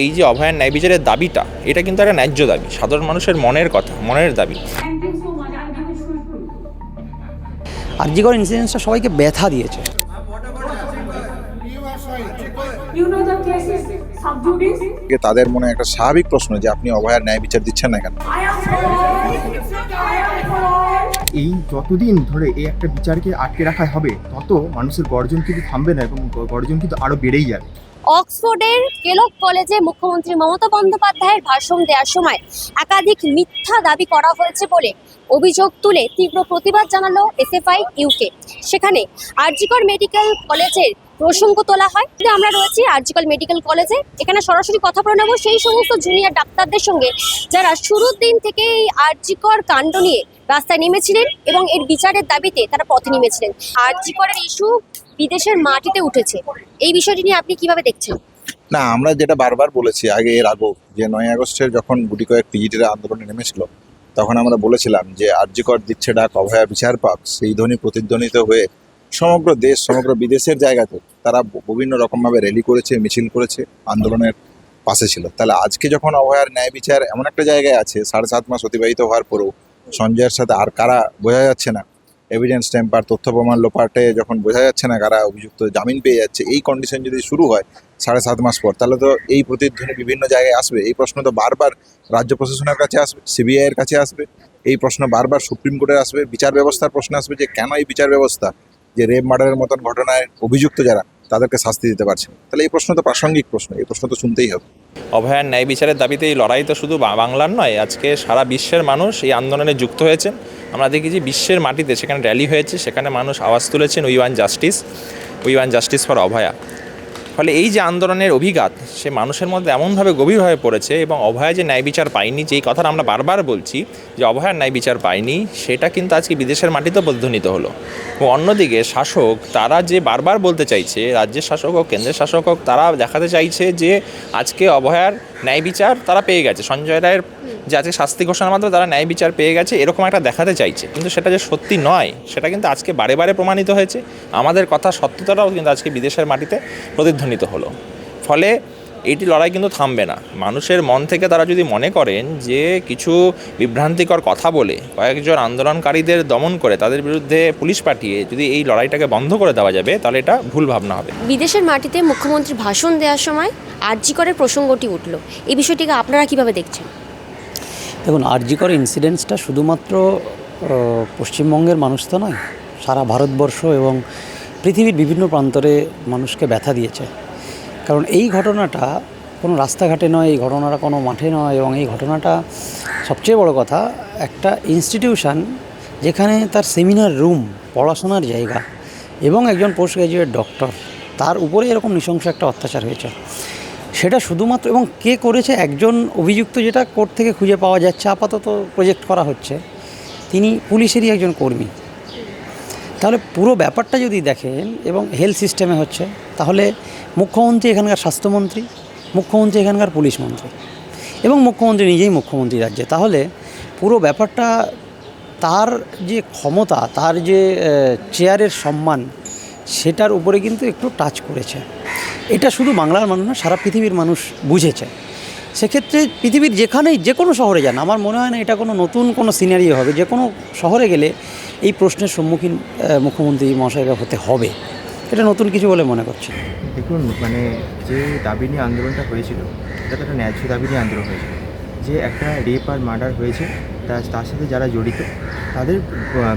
এই যে অভয়ার ন্যায় বিচারের দাবিটা, এটা কিন্তু একটা ন্যায্য দাবি, সাধারণ মানুষের মনের কথা, মনের দাবি। আরজিকর ইনসিডেন্সটা সবাইকে ব্যথা দিয়েছে। তাদের মনে একটা স্বাভাবিক প্রশ্ন যে আপনি অভয়ার ন্যায় বিচার দিচ্ছেন না কেন। এই যতদিন ধরে এই একটা বিচারকে আটকে রাখা হবে তত মানুষের গর্জন কিন্তু থামবে না এবং গর্জন কিন্তু আরো বেড়েই যাবে। অক্সফোর্ডের কেলক কলেজে মুখ্যমন্ত্রী মমতা বন্দ্যোপাধ্যায়ের ভাষণ দেওয়ার সময় একাধিক মিথ্যা দাবি করা হয়েছে বলে অভিযোগ তুলে তীব্র প্রতিবাদ জানালো এসএফআই ইউকে। সেখানে আরজিকর মেডিকেল কলেজের প্রসঙ্গ তোলা হয়। আমরা রয়েছি আরজিকর মেডিকেল কলেজে, এখানে সরাসরি কথা বলে নেব সেই সমস্ত জুনিয়র ডাক্তারদের সঙ্গে যারা শুরুর দিন থেকে এই আরজিকর কাণ্ড নিয়ে রাস্তায় নেমেছিলেন এবং এর বিচারের দাবিতে তারা পথে নেমেছিলেন। আরজিকরের ইস্যু বিদেশের মাটিতে উঠেছে, এই বিষয়টি নিয়ে আপনি কিভাবে দেখছেন? না, আমরা যেটা বারবার বলেছি এর আগেও, যে 9 আগস্টের যখন গুটি কয়েক পিজিটিরা আন্দোলনে নেমেছিল, তখন আমরা বলেছিলাম যে আরজিকর দিচ্ছে ডাক, অভয়া বিচার পাক, সেই ধ্বনি প্রতিধ্বনিত হয়ে সমগ্র দেশ, সমগ্র বিদেশের জায়গাতে তারা বিভিন্ন রকমভাবে র্যালি করেছে, মিছিল করেছে, আন্দোলনের পাশে ছিল। তাহলে আজকে যখন অভয়ার ন্যায় বিচার এমন একটা জায়গায় আছে, 7.5 মাস অতিবাহিত হওয়ার পরেও সঞ্জয়ের সাথে আর কারা বোঝা যাচ্ছে না, এভিডেন্স ট্যাম্পার, তথ্য প্রমাণ লোপাটে যখন বোঝা যাচ্ছে না কারা অভিযুক্ত জামিন পেয়ে যাচ্ছে, এই কন্ডিশন যদি শুরু হয় 7.5 মাস পর, তাহলে তো এই প্রতিধ্বনি বিভিন্ন জায়গায় আসবে। এই প্রশ্ন তো বারবার রাজ্য প্রশাসনের কাছে আসবে, সিবিআই এর কাছে আসবে, এই প্রশ্ন বারবার সুপ্রিম কোর্টে আসবে, বিচার ব্যবস্থার প্রশ্ন আসবে যে কেন এই বিচার ব্যবস্থা যে রেপ মার্ডারের মতন ঘটনায় অভিযুক্ত যারা, তাদেরকে শাস্তি দিতে পারছে না। তাহলে এই প্রশ্ন তো প্রাসঙ্গিক প্রশ্ন, এই প্রশ্ন তো শুনতেই হবে। অভয়ার ন্যায় বিচারের দাবিতে এই লড়াই তো শুধু বাংলার নয়, আজকে সারা বিশ্বের মানুষ এই আন্দোলনে যুক্ত হয়েছেন। আমরা দেখেছি বিশ্বের মাটিতে সেখানে র্যালি হয়েছে, সেখানে মানুষ আওয়াজ তুলেছেন উই ওয়ান্ট জাস্টিস ফর অভয়া। ফলে এই যে আন্দোলনের অভিঘাত সে মানুষের মধ্যে এমনভাবে গভীর হয়ে পড়েছে, এবং অভয়া যে ন্যায় বিচার পায়নি, যেই কথাটা আমরা বারবার বলছি যে অভয়ার ন্যায় বিচার পায়নি, সেটা কিন্তু আজকে বিদেশের মাটিতেও প্রতিধ্বনিত হলো। এবং অন্যদিকে শাসক তারা যে বারবার বলতে চাইছে, রাজ্যের শাসক হোক, কেন্দ্রের শাসক হোক, তারা দেখাতে চাইছে যে আজকে অভয়ার ন্যায় বিচার তারা পেয়ে গেছে, সঞ্জয় রায়ের যে আজকে শাস্তি ঘোষণার মাধ্যমে তারা ন্যায় বিচার পেয়ে গেছে, এরকম একটা দেখাতে চাইছে। কিন্তু সেটা যে সত্যি নয়, সেটা কিন্তু আজকে বারে বারে প্রমাণিত হয়েছে। আমাদের কথা সত্যতাটাও কিন্তু আজকে বিদেশের মাটিতে প্রতিধ্বনিত হলো। ফলে এইটি লড়াই কিন্তু থামবে না। মানুষের মন থেকে তারা যদি মনে করেন যে কিছু বিভ্রান্তিকর কথা বলে কয়েকজন আন্দোলনকারীদের দমন করে তাদের বিরুদ্ধে পুলিশ পাঠিয়ে যদি এই লড়াইটাকে বন্ধ করে দেওয়া যাবে, তাহলে এটা ভুল ভাবনা হবে। বিদেশের মাটিতে মুখ্যমন্ত্রী ভাষণ দেওয়ার সময় আরজিকরের প্রসঙ্গটি উঠল, এই বিষয়টিকে আপনারা কিভাবে দেখছেন? দেখুন, আরজিকর ইনসিডেন্টসটা শুধুমাত্র পশ্চিমবঙ্গের মানুষ তো নয়, সারা ভারতবর্ষ এবং পৃথিবীর বিভিন্ন প্রান্তরে মানুষকে ব্যথা দিয়েছে। কারণ এই ঘটনাটা কোনো রাস্তাঘাটে নয়, এই ঘটনাটা কোনো মাঠে নয়, এবং এই ঘটনাটা সবচেয়ে বড় কথা একটা ইনস্টিটিউশন যেখানে তার সেমিনার রুম, পড়াশোনার জায়গা, এবং একজন পোস্ট গ্র্যাজুয়েট ডক্টর, তার উপরে এরকম নৃশংস একটা অত্যাচার হয়েছে। সেটা শুধুমাত্র, এবং কে করেছে, একজন অভিযুক্ত যেটা কোর্ট থেকে খুঁজে পাওয়া যাচ্ছে, আপাতত প্রজেক্ট করা হচ্ছে, তিনি পুলিশেরই একজন কর্মী। তাহলে পুরো ব্যাপারটা যদি দেখেন এবং হেলথ সিস্টেমে হচ্ছে, তাহলে মুখ্যমন্ত্রী এখানকার স্বাস্থ্যমন্ত্রী, মুখ্যমন্ত্রী এখানকার পুলিশ মন্ত্রী, এবং মুখ্যমন্ত্রী নিজেই মুখ্যমন্ত্রী রাজ্যে। তাহলে পুরো ব্যাপারটা, তার যে ক্ষমতা, তার যে চেয়ারের সম্মান, সেটার উপরে কিন্তু একটু টাচ করেছে। এটা শুধু বাংলার মানুষ না, সারা পৃথিবীর মানুষ বুঝেছে। সেক্ষেত্রে পৃথিবীর যেখানেই, যে কোনো শহরে যান, আমার মনে হয় না এটা কোনো নতুন কোনো সিনারিও হবে। যে কোনো শহরে গেলে এই প্রশ্নের সম্মুখীন মুখ্যমন্ত্রী মহাশয়রা হতে হবে, এটা নতুন কিছু বলে মনে করছি। দেখুন, মানে যে দাবি নিয়ে আন্দোলনটা হয়েছিল, এটা তো একটা ন্যায্য দাবি নিয়ে আন্দোলন হয়েছিল, যে একটা রেপ আর মার্ডার হয়েছে, তার সাথে যারা জড়িত তাদের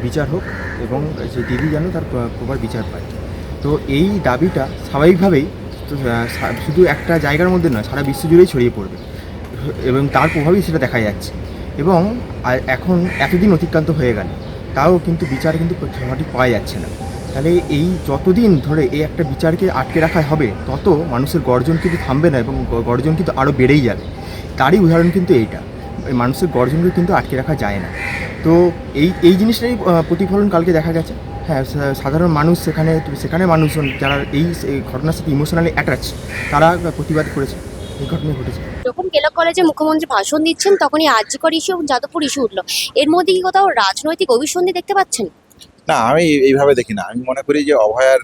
বিচার হোক, এবং যে দিদি যেন তার প্রপার বিচার পায়। তো এই দাবিটা স্বাভাবিকভাবেই তো শুধু একটা জায়গার মধ্যে নয়, সারা বিশ্ব জুড়েই ছড়িয়ে পড়বে, এবং তার প্রভাবেই সেটা দেখা যাচ্ছে। এবং এখন এতদিন অতিক্রান্ত হয়ে গেল, তাও কিন্তু বিচার কিন্তু সঠিক পাওয়া যাচ্ছে না। তাহলে এই যতদিন ধরে এই একটা বিচারকে আটকে রাখা হবে, তত মানুষের গর্জন কিন্তু থামবে না এবং গর্জন কিন্তু আরও বেড়েই যাবে। তারই উদাহরণ কিন্তু এইটা, মানুষের গর্জনকে কিন্তু আটকে রাখা যায় না। তো এই জিনিসটাই প্রতিফলন কালকে দেখা গেছে। হ্যাঁ, সাধারণ মানুষ সেখানে মানুষজন যারা এই ঘটনার সাথে ইমোশনালি অ্যাটাচ, তারা প্রতিবাদ করেছে, এই ঘটনা ঘটেছে। যখন কেলক কলেজে মুখ্যমন্ত্রী ভাষণ দিচ্ছেন, তখনই আরজিকর ইস্যু এবং যাদবপুর ইস্যু উঠল। এর মধ্যে কি কোথাও রাজনৈতিক অভিসন্ধি দেখতে পাচ্ছেন? না, আমি এইভাবে দেখি না। আমি মনে করি যে অভয়ার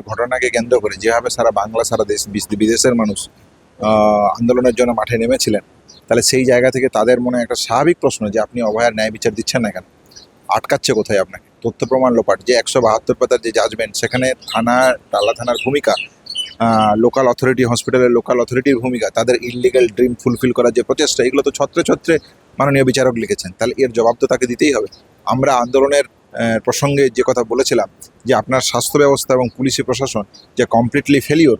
ঘটনাকে কেন্দ্র করে যেভাবে সারা বাংলা, সারা দেশ, বিদেশের মানুষ আন্দোলনের জন্য মাঠে নেমেছিলেন, তাহলে সেই জায়গা থেকে তাদের মনে একটা স্বাভাবিক প্রশ্ন যে আপনি অভয়ার ন্যায় বিচার দিচ্ছেন না কেন, আটকাচ্ছে কোথায় আপনাকে? তথ্য প্রমাণ লোপাট, যে 172 পাতার যে জাজমেন্ট, সেখানে টালা থানার ভূমিকা, লোকাল অথরিটি, হসপিটালের লোকাল অথরিটির ভূমিকা, তাদের ইললিগাল ড্রিম ফুলফিল করার যে প্রচেষ্টা, এগুলো তো ছত্রে ছত্রে মাননীয় বিচারক লিখেছেন। তাহলে এর জবাব তো তাকে দিতেই হবে। আমরা আন্দোলনের প্রসঙ্গে যে কথা বলেছিলাম যে আপনার স্বাস্থ্য ব্যবস্থা এবং পুলিশি প্রশাসন যে কমপ্লিটলি ফেলিওর,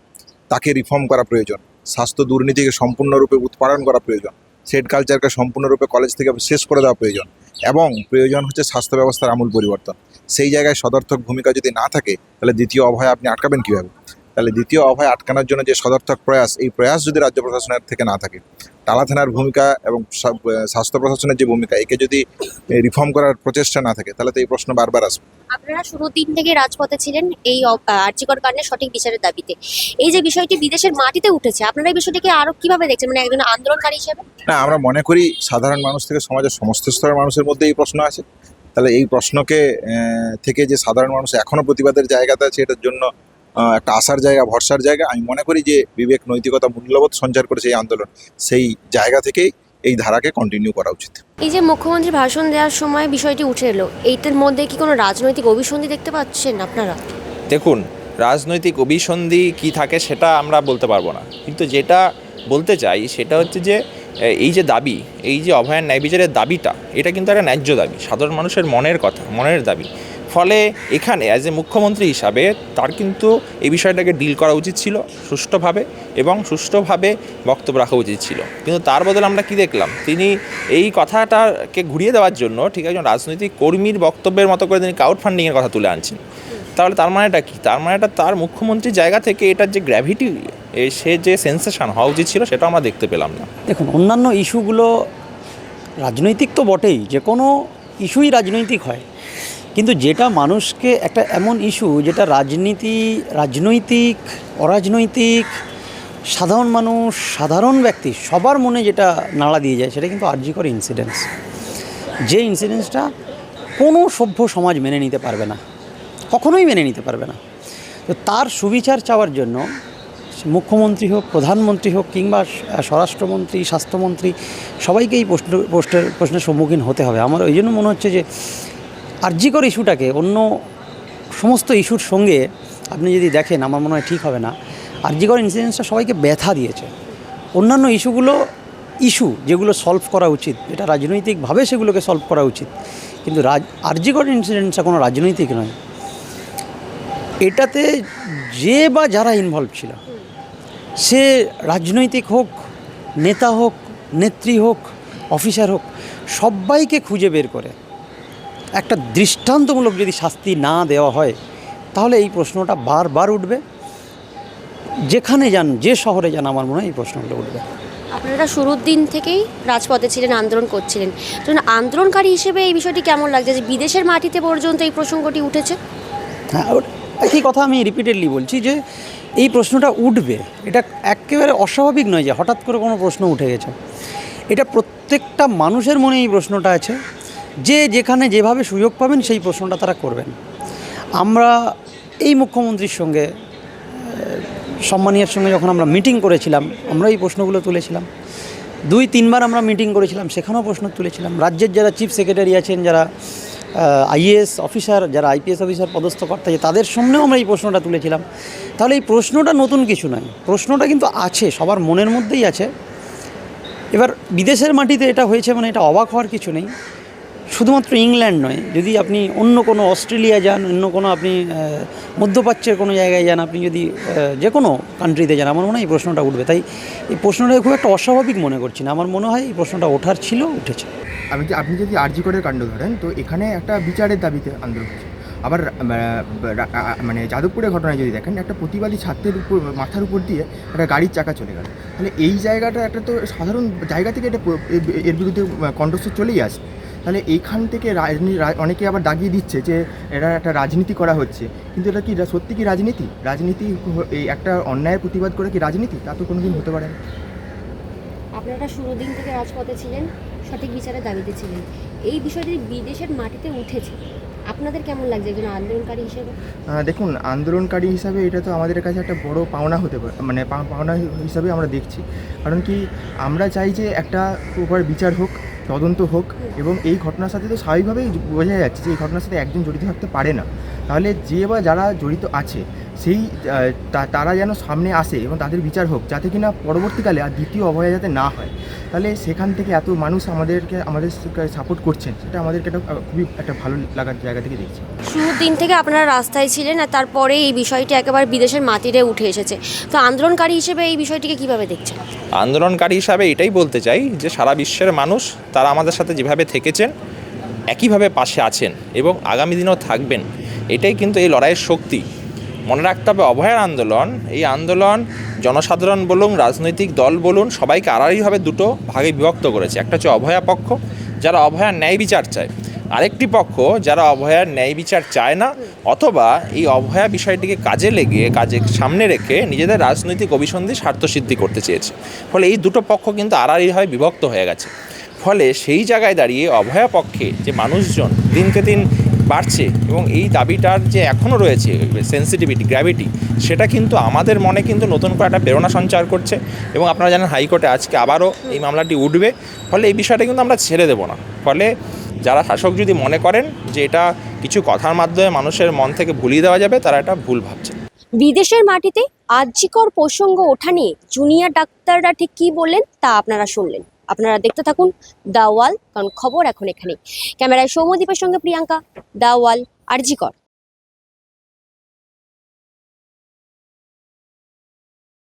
তাকে রিফর্ম করা প্রয়োজন। স্বাস্থ্য দুর্নীতিকে সম্পূর্ণরূপে উৎপাদন করা প্রয়োজন। সেট কালচারকে সম্পূর্ণরূপে কলেজ থেকে শেষ করে দেওয়া প্রয়োজন, এবং প্রয়োজন হচ্ছে স্বাস্থ্য ব্যবস্থার আমূল পরিবর্তন। সেই জায়গায় সদর্থক ভূমিকা যদি না থাকে, তাহলে দ্বিতীয় অভয় আপনি আটকাবেন কীভাবে? তাহলে দ্বিতীয় অভয় আটকানোর জন্য যে সদর্থক প্রয়াস, এই প্রয়াস যদি রাজ্য প্রশাসনের থেকে না থাকে, টালা থানার ভূমিকা এবং স্বাস্থ্য প্রশাসনের যে ভূমিকা, একে যদি রিফর্ম করার প্রচেষ্টা না থাকে, তাহলে তো এই প্রশ্ন বারবার আসবে। আপনারা শুরুর দিন থেকে রাজপথে ছিলেন এই আরজিকর কাণ্ডের সঠিক বিচারের দাবিতে। এই যে বিষয়টি বিদেশের মাটিতে উঠেছে, আপনারা এই বিষয়টিকে আরো কিভাবে দেখছেন, মানে একজন আন্দোলনকারী হিসেবে? না, আমরা মনে করি সাধারণ মানুষ থেকে সমাজের সমস্ত স্তরের মানুষের মধ্যে এই প্রশ্ন আছে। তাহলে এই প্রশ্নকে থেকে যে সাধারণ মানুষ এখনও প্রতিবাদের জায়গাতে আছে, এটার জন্য একটা আশার জায়গা, ভরসার জায়গা। আমি মনে করি যে বিবেক, নৈতিকতা, মূল্যবোধ সঞ্চার করেছে এই আন্দোলন, সেই জায়গা থেকেই এই ধারাকে কন্টিনিউ করা উচিত। এই যে মুখ্যমন্ত্রী ভাষণ দেওয়ার সময় বিষয়টি উঠে এলো, এইটার মধ্যে কি কোনো রাজনৈতিক অভিসন্ধি দেখতে পাচ্ছেন আপনারা? দেখুন, রাজনৈতিক অভিসন্ধি কি থাকে সেটা আমরা বলতে পারবো না, কিন্তু যেটা বলতে চাই সেটা হচ্ছে যে এই যে দাবি, এই যে অভয়ার ন্যায় বিচারের দাবিটা, এটা কিন্তু একটা ন্যায্য দাবি, সাধারণ মানুষের মনের কথা, মনের দাবি। ফলে এখানে অ্যাজ এ মুখ্যমন্ত্রী হিসাবে তার কিন্তু এই বিষয়টাকে ডিল করা উচিত ছিল সুষ্ঠুভাবে, এবং সুষ্ঠুভাবে বক্তব্য রাখা উচিত ছিল। কিন্তু তার বদলে আমরা কি দেখলাম, তিনি এই কথাটাকে ঘুরিয়ে দেওয়ার জন্য ঠিক একজন রাজনৈতিক কর্মীর বক্তব্যের মতো করে তিনি ক্রাউড ফান্ডিংয়ের কথা তুলে আনছেন। তাহলে তার মানেটা কি? তার মানেটা তার মুখ্যমন্ত্রীর জায়গা থেকে এটার যে গ্র্যাভিটি, সে যে সেন্সেশন হওয়া উচিত ছিল, সেটা আমরা দেখতে পেলাম না। দেখুন, অন্যান্য ইস্যুগুলো রাজনৈতিক তো বটেই, যে কোনো ইস্যুই রাজনৈতিক হয়, কিন্তু যেটা মানুষকে একটা এমন ইস্যু যেটা রাজনৈতিক, অরাজনৈতিক, সাধারণ মানুষ, সাধারণ ব্যক্তি সবার মনে যেটা নাড়া দিয়ে যায়, সেটা কিন্তু আরজিকর ইনসিডেন্টস। যে ইনসিডেন্টসটা কোনো সভ্য সমাজ মেনে নিতে পারবে না, কখনোই মেনে নিতে পারবে না। তো তার সুবিচার চাওয়ার জন্য মুখ্যমন্ত্রী হোক, প্রধানমন্ত্রী হোক, কিংবা স্বরাষ্ট্রমন্ত্রী, স্বাস্থ্যমন্ত্রী, সবাইকেই প্রশ্নের সম্মুখীন হতে হবে। আমার ওই জন্য মনে হচ্ছে যে আরজিকর ইস্যুটাকে অন্য সমস্ত ইস্যুর সঙ্গে আপনি যদি দেখেন, আমার মনে হয় ঠিক হবে না। আরজিকর ইনসিডেন্টসটা সবাইকে ব্যথা দিয়েছে। অন্যান্য ইস্যু যেগুলো সলভ করা উচিত, যেটা রাজনৈতিকভাবে সেগুলোকে সলভ করা উচিত, কিন্তু আরজিকর ইনসিডেন্টসটা কোনো রাজনৈতিক নয়। এটাতে যে বা যারা ইনভলভ ছিল, সে রাজনৈতিক হোক, নেতা হোক, নেত্রী হোক, অফিসার হোক, সবাইকে খুঁজে বের করে একটা দৃষ্টান্তমূলক যদি শাস্তি না দেওয়া হয়, তাহলে এই প্রশ্নটা বারবার উঠবে। যেখানে যান, যে শহরে যান, আমার মনে হয় এই প্রশ্নগুলো উঠবে। আপনারা শুরুর দিন থেকেই রাজপথে ছিলেন, আন্দোলন করছিলেন, আন্দোলনকারী হিসেবে এই বিষয়টি কেমন লাগছে যে বিদেশের মাটিতে পর্যন্ত এই প্রসঙ্গটি উঠেছে? হ্যাঁ, একই কথা আমি রিপিটেডলি বলছি যে এই প্রশ্নটা উঠবে। এটা একেবারে অস্বাভাবিক নয় যে হঠাৎ করে কোনো প্রশ্ন উঠে গেছে। এটা প্রত্যেকটা মানুষের মনে এই প্রশ্নটা আছে, যে যেখানে যেভাবে সুযোগ পাবেন সেই প্রশ্নটা তারা করবেন। আমরা এই মুখ্যমন্ত্রীর সঙ্গে, সম্মানীয়ার সঙ্গে যখন আমরা মিটিং করেছিলাম, আমরা এই প্রশ্নগুলো তুলেছিলাম। 2-3বার আমরা মিটিং করেছিলাম, সেখানেও প্রশ্ন তুলেছিলাম। রাজ্যের যারা চিফ সেক্রেটারি আছেন, যারা আইএএস অফিসার, যারা আইপিএস অফিসার পদস্থ কর্তা, তাদের সামনেও আমরা এই প্রশ্নটা তুলেছিলাম। তাহলে এই প্রশ্নটা নতুন কিছু নয়, প্রশ্নটা কিন্তু আছে, সবার মনের মধ্যেই আছে। এবার বিদেশের মাটিতে এটা হয়েছে মানে এটা অবাক হওয়ার কিছু নেই। শুধুমাত্র ইংল্যান্ড নয়, যদি আপনি অন্য কোনো অস্ট্রেলিয়া যান, অন্য কোনো আপনি মধ্যপ্রাচ্যের কোনো জায়গায় যান, আপনি যদি যে কোনো কান্ট্রিতে যান, আমার মনে হয় এই প্রশ্নটা উঠবে। তাই এই প্রশ্নটা খুব একটা অস্বাভাবিক মনে করছি না। আমার মনে হয় এই প্রশ্নটা ওঠার ছিল, উঠেছে। আপনি যদি আরজিকরের কাণ্ড ধরেন, তো এখানে একটা বিচারের দাবিতে আন্দোলন হচ্ছে। আবার মানে যাদবপুরের ঘটনায় যদি দেখেন, একটা প্রতিবাদী ছাত্রের উপর, মাথার উপর দিয়ে একটা গাড়ির চাকা চলে গেল। তাহলে এই জায়গাটা একটা তো সাধারণ জায়গা থেকে এটা এর বিরুদ্ধে কণ্ঠস্বর চলেই আসে। তাহলে এইখান থেকে অনেকে আবার দাগিয়ে দিচ্ছে যে এটা একটা রাজনীতি করা হচ্ছে, কিন্তু এটা কি সত্যি কি রাজনীতি? এই একটা অন্যায়ের প্রতিবাদ করে কি রাজনীতি? তা তো কোনোদিন হতে পারে না। আপনারা শুরু দিন থেকে রাজপথে ছিলেন, সঠিক বিচারের দাবিতে ছিলেন। এই বিষয়টি বিদেশের মাটিতে উঠেছে, আপনাদের কেমন লাগছে একজন আন্দোলনকারী হিসেবে? দেখুন, আন্দোলনকারী হিসাবে এটা তো আমাদের কাছে একটা বড় পাওনা হতে পারে, মানে পাওনা হিসাবে আমরা দেখছি। কারণ কি, আমরা চাই যে একটা প্রপার বিচার হোক, তদন্ত হোক, এবং এই ঘটনার সাথে তো স্বাভাবিকভাবেই বোঝা যাচ্ছে যে এই ঘটনার সাথে একজন জড়িত থাকতে পারে না। তাহলে যে বা যারা জড়িত আছে সেই তারা যেন সামনে আসে এবং তাদের বিচার হোক, যাতে কিনা পরবর্তীকালে আর দ্বিতীয় অভয়া যাতে না হয়। তাহলে সেখান থেকে এত মানুষ আমাদের সাপোর্ট করছেন, সেটা আমাদেরকে একটা খুবই একটা ভালো লাগার জায়গা থেকে দেখছি। শুরুর দিন থেকে আপনারা রাস্তায় ছিলেন, আর তারপরে এই বিষয়টি একেবারে বিদেশের মাটিতে উঠে এসেছে। তো আন্দোলনকারী হিসেবে এই বিষয়টিকে কিভাবে দেখছেন? আন্দোলনকারী হিসাবে এটাই বলতে চাই যে সারা বিশ্বের মানুষ তারা আমাদের সাথে যেভাবে থেকেছেন একইভাবে পাশে আছেন এবং আগামী দিনেও থাকবেন। এটাই কিন্তু এই লড়াইয়ের শক্তি। মনে রাখতে হবে, অভয়ার আন্দোলন, এই আন্দোলন জনসাধারণ বলুন, রাজনৈতিক দল বলুন, সবাইকে আড়াআড়িভাবে দুটো ভাগে বিভক্ত করেছে। একটা হচ্ছে অভয়া পক্ষ, যারা অভয়ার ন্যায় বিচার চায়, আরেকটি পক্ষ যারা অভয়ার ন্যায় বিচার চায় না, অথবা এই অভয়া বিষয়টিকে কাজে সামনে রেখে নিজেদের রাজনৈতিক অভিসন্ধি স্বার্থসিদ্ধি করতে চেয়েছে। ফলে এই দুটো পক্ষ কিন্তু আড়াআড়িভাবে বিভক্ত হয়ে গেছে। ফলে সেই জায়গায় দাঁড়িয়ে অভয়া পক্ষে যে মানুষজন দিনকে দিন বাড়ছে এবং এই দাবিটার যে এখনও রয়েছে সেন্সিটিভিটি, গ্র্যাভিটি, সেটা কিন্তু আমাদের মনে কিন্তু নতুন করে একটা প্রেরণা সঞ্চার করছে। এবং আপনারা জানেন হাইকোর্টে আজকে আবারও এই মামলাটি উঠবে। ফলে এই বিষয়টা কিন্তু আমরা ছেড়ে দেবো না। ফলে যারা শাসক যদি মনে করেন যে এটা কিছু কথার মাধ্যমে মানুষের মন থেকে ভুলিয়ে দেওয়া যাবে, তারা এটা ভুল ভাবছেন। বিদেশের মাটিতে আরজিকর প্রসঙ্গ ওঠা নিয়ে জুনিয়র ডাক্তাররা ঠিক কী বললেন তা আপনারা শুনলেন। আপনারা দেখতে থাকুন দ্য ওয়াল, কারণ খবর এখন এখানে। ক্যামেরায় সৌম্যদীপের সঙ্গে প্রিয়াঙ্কা, দ্য ওয়াল, আরজিকর।